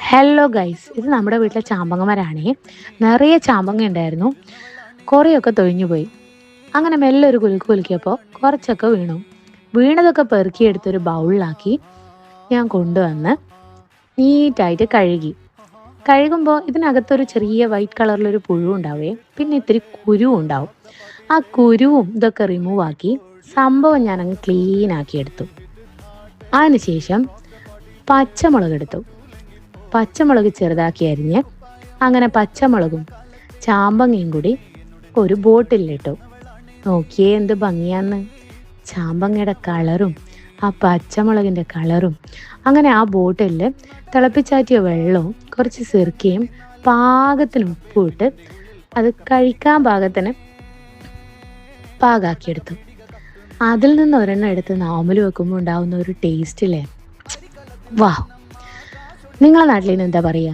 Hello guys, ഇത് നമ്മുടെ വീട്ടിലെ ചാമ്പങ്ങമരാണേ. നിറയെ ചാമ്പങ്ങ ഉണ്ടായിരുന്നു. കുറേയൊക്കെ തൊഴിഞ്ഞു പോയി. അങ്ങനെ മെല്ലെ ഒരു കുലുക്ക് കുലുക്കിയപ്പോൾ കുറച്ചൊക്കെ വീണു. വീണതൊക്കെ പെറുക്കിയെടുത്തൊരു ബൗളിലാക്കി ഞാൻ കൊണ്ടുവന്ന് നീറ്റായിട്ട് കഴുകി. കഴുകുമ്പോൾ ഇതിനകത്തൊരു ചെറിയ വൈറ്റ് കളറിലൊരു പുഴു ഉണ്ടാവേ, പിന്നെ ഇത്തിരി കുരുവും ഉണ്ടാവും. ആ കുരുവും ഇതൊക്കെ റിമൂവ് ആക്കി സംഭവം ഞാനങ്ങ് ക്ലീൻ ആക്കി എടുത്തു. അതിനുശേഷം പച്ചമുളക് എടുത്തു. പച്ചമുളക് ചെറുതാക്കി അരിഞ്ഞ് അങ്ങനെ പച്ചമുളകും ചാമ്പങ്ങയും കൂടി ഒരു ബോട്ടിലിട്ടു. നോക്കിയേ എന്ത് ഭംഗിയാന്ന്! ചാമ്പങ്ങയുടെ കളറും ആ പച്ചമുളകിൻ്റെ കളറും. അങ്ങനെ ആ ബോട്ടിലിൽ തിളപ്പിച്ചാറ്റിയ വെള്ളവും കുറച്ച് സിർക്കയും പാകത്തിന് ഉപ്പും ഇട്ട് അത് കഴിക്കാൻ പാകാക്കിയെടുത്തു. അതിൽ നിന്ന് ഒരെണ്ണം എടുത്ത് നാമൽ വെക്കുമ്പോൾ ഉണ്ടാകുന്ന ഒരു ടേസ്റ്റില്ലേ, വാ! നിങ്ങളെ നാട്ടിൽ നിന്ന് എന്താ പറയുക?